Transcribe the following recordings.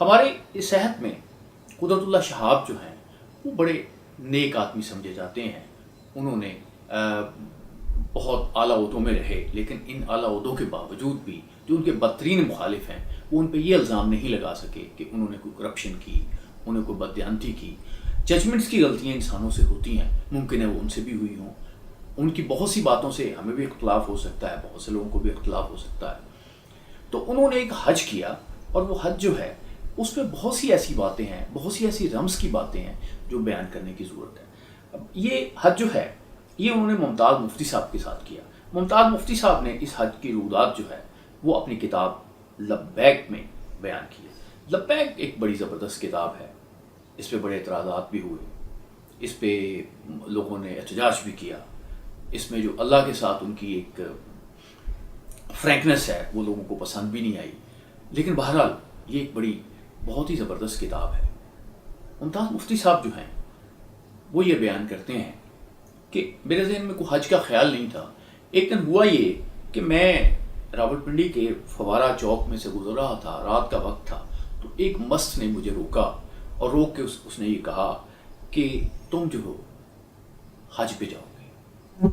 ہمارے اس صحت میں قدرت اللہ شہاب جو ہیں وہ بڑے نیک آدمی سمجھے جاتے ہیں. انہوں نے بہت اعلیٰ عہدوں میں رہے، لیکن ان اعلیٰ عہدوں کے باوجود بھی جو ان کے بدترین مخالف ہیں وہ ان پہ یہ الزام نہیں لگا سکے کہ انہوں نے کوئی کرپشن کی، انہوں نے کوئی بددیانتی کی. ججمنٹس کی غلطیاں انسانوں سے ہوتی ہیں، ممکن ہے وہ ان سے بھی ہوئی ہوں. ان کی بہت سی باتوں سے ہمیں بھی اختلاف ہو سکتا ہے، بہت سے لوگوں کو بھی اختلاف ہو سکتا ہے. تو انہوں نے ایک حج کیا، اور وہ حج جو ہے اس میں بہت سی ایسی باتیں ہیں، بہت سی ایسی رمز کی باتیں ہیں جو بیان کرنے کی ضرورت ہے. اب یہ حج جو ہے یہ انہوں نے ممتاز مفتی صاحب کے ساتھ کیا. ممتاز مفتی صاحب نے اس حج کی رودات جو ہے وہ اپنی کتاب لبیک میں بیان کی ہے. لبیک ایک بڑی زبردست کتاب ہے، اس پہ بڑے اعتراضات بھی ہوئے، اس پہ لوگوں نے احتجاج بھی کیا. اس میں جو اللہ کے ساتھ ان کی ایک فرینکنس ہے وہ لوگوں کو پسند بھی نہیں آئی. لیکن بہرحال یہ ایک بڑی بہت ہی زبردست کتاب ہے. ممتاز مفتی صاحب جو ہیں وہ یہ بیان کرتے ہیں کہ میرے ذہن میں کوئی حج کا خیال نہیں تھا. ایک دن ہوا یہ کہ میں راولپنڈی کے فوارہ چوک میں سے گزر رہا تھا، رات کا وقت تھا، تو ایک مست نے مجھے روکا اور روک کے اس نے یہ کہا کہ تم جو ہو حج پہ جاؤ گے.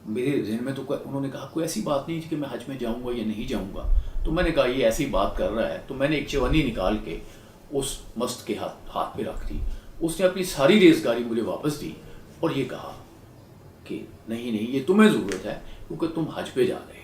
میرے ذہن میں تو انہوں نے کہا کوئی ایسی بات نہیں تھی کہ میں حج میں جاؤں گا یا نہیں جاؤں گا. تو میں نے کہا یہ ایسی بات کر رہا ہے. تو میں نے ایک چونی نکال کے اس مست کے ہاتھ پہ رکھ دی. اس نے اپنی ساری ریزگاری مجھے واپس دی اور یہ کہا کہ نہیں یہ تمہیں ضرورت ہے کیونکہ تم حج پہ جا رہے ہو.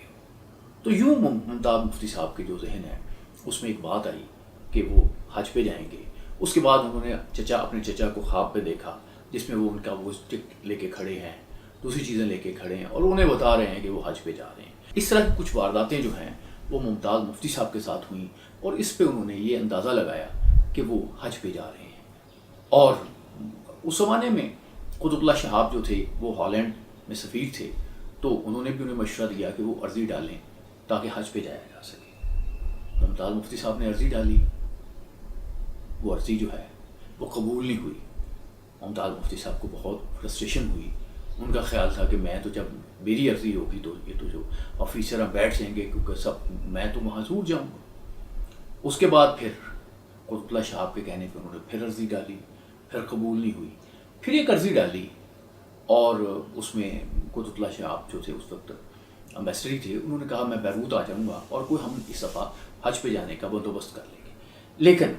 تو یوں ممتاز مفتی صاحب کے جو ذہن ہے اس میں ایک بات آئی کہ وہ حج پہ جائیں گے. اس کے بعد انہوں نے اپنے چچا کو خواب پہ دیکھا جس میں وہ ان کا وہ ٹکٹ لے کے کھڑے ہیں، دوسری چیزیں لے کے کھڑے ہیں اور انہیں بتا رہے ہیں کہ وہ حج پہ جا رہے ہیں. اس طرح کی کچھ وارداتیں جو ہیں وہ ممتاز مفتی صاحب کے ساتھ ہوئیں اور اس پہ انہوں نے یہ اندازہ لگایا کہ وہ حج پہ جا رہے ہیں. اور اس زمانے میں قطب اللہ شہاب جو تھے وہ ہالینڈ میں سفیر تھے، تو انہوں نے بھی انہیں مشورہ دیا کہ وہ عرضی ڈالیں تاکہ حج پہ جایا جا سکے. ممتاز مفتی صاحب نے عرضی ڈالی، وہ عرضی جو ہے وہ قبول نہیں ہوئی. ممتاز مفتی صاحب کو بہت فرسٹریشن ہوئی. ان کا خیال تھا کہ میں تو جب میری عرضی ہوگی تو یہ تو جو آفیسر بیٹھ جائیں گے کیونکہ میں تو وہاں ضرور جاؤں گا. اس کے بعد پھر قطب اللہ شہاب کے کہنے پہ انہوں نے پھر عرضی ڈالی، پھر قبول نہیں ہوئی. پھر ایک عرضی ڈالی اور اس میں قطب اللہ شہاب جو تھے اس وقت امبیسڈر تھے، انہوں نے کہا میں بیروت آ جاؤں گا اور کوئی ہم اس دفعہ حج پہ جانے کا بندوبست کر لیں گے. لیکن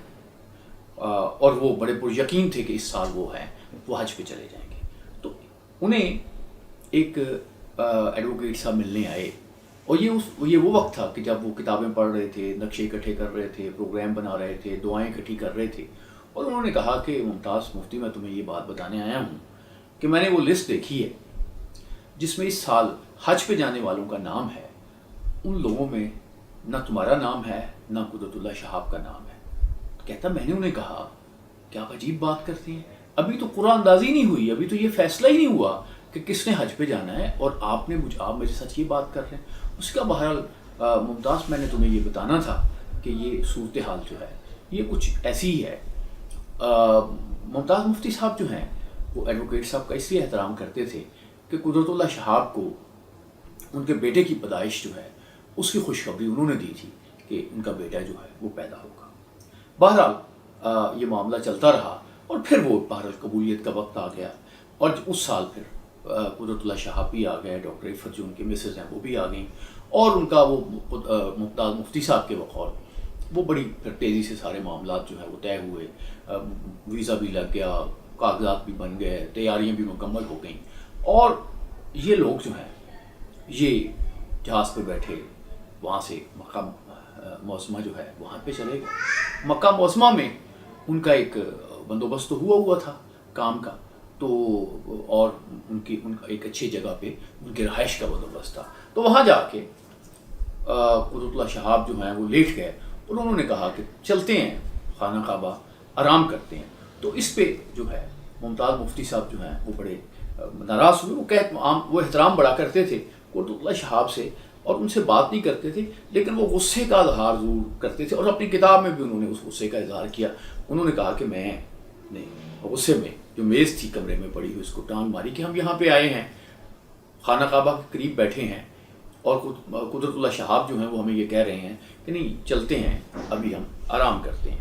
اور وہ بڑے پر یقین تھے کہ اس سال وہ ہیں وہ حج پہ چلے جائیں گے. تو انہیں ایک ایڈوکیٹ صاحب ملنے آئے اور یہ وہ وقت تھا کہ جب وہ کتابیں پڑھ رہے تھے، نقشے اکٹھے کر رہے تھے، پروگرام بنا رہے تھے، دعائیں اکٹھی کر رہے تھے. اور انہوں نے کہا کہ ممتاز مفتی میں تمہیں یہ بات بتانے آیا ہوں کہ میں نے وہ لسٹ دیکھی ہے جس میں اس سال حج پہ جانے والوں کا نام ہے. ان لوگوں میں نہ تمہارا نام ہے نہ قدرت اللہ شہاب کا نام ہے. کہتا میں نے انہیں کہا کہ آپ عجیب بات کرتے ہیں، ابھی تو قرآن اندازی نہیں ہوئی، ابھی تو یہ فیصلہ ہی نہیں ہوا کہ کس نے حج پہ جانا ہے اور آپ میرے ساتھ یہ بات کر رہے ہیں. اس کا بہرحال ممتاز میں نے تمہیں یہ بتانا تھا کہ یہ صورتحال جو ہے یہ کچھ ایسی ہی ہے. ممتاز مفتی صاحب جو ہیں وہ ایڈوکیٹ صاحب کا اس لیے احترام کرتے تھے کہ قدرت اللہ شہاب کو ان کے بیٹے کی پیدائش جو ہے اس کی خوشخبری انہوں نے دی تھی کہ ان کا بیٹا جو ہے وہ پیدا ہوگا. بہرحال یہ معاملہ چلتا رہا اور پھر وہ بہرحال قبولیت کا وقت آ گیا اور اس سال پھر قدرت اللہ شہاب بھی آ گئے، ڈاکٹر عفت جو ان کی مسز ہیں وہ بھی آ گئیں اور ان کا وہ ممتاز مفتی صاحب کے بقول وہ بڑی پھر تیزی سے سارے معاملات جو ہیں وہ طے ہوئے. ویزا بھی لگ گیا، کاغذات بھی بن گئے، تیاریاں بھی مکمل ہو گئیں اور یہ لوگ جو ہیں یہ جہاز پہ بیٹھے وہاں سے مکہ معظمہ جو ہے وہاں پہ چلے گئے. مکہ معظمہ میں ان کا ایک بندوبست تو ہوا تھا کام کا، تو اور ان کا ایک اچھی جگہ پہ ان کی رہائش کا بندوبست تھا. تو وہاں جا کے قدرت اللہ شہاب جو ہیں وہ لیٹ گئے اور انہوں نے کہا کہ چلتے ہیں خانہ کعبہ آرام کرتے ہیں. تو اس پہ جو ہے ممتاز مفتی صاحب جو ہیں وہ بڑے ناراض ہوئے. وہ احترام بڑا کرتے تھے قدرت اللہ شہاب سے اور ان سے بات نہیں کرتے تھے، لیکن وہ غصے کا اظہار ضرور کرتے تھے اور اپنی کتاب میں بھی انہوں نے اس غصے کا اظہار کیا. انہوں نے کہا کہ میں نے غصے میں جو میز تھی کمرے میں پڑی ہوئی اس کو ٹانگ ماری کہ ہم یہاں پہ آئے ہیں، خانہ کعبہ کے قریب بیٹھے ہیں اور قدرت اللہ شہاب جو ہیں وہ ہمیں یہ کہہ رہے ہیں کہ نہیں چلتے ہیں ابھی ہم آرام کرتے ہیں.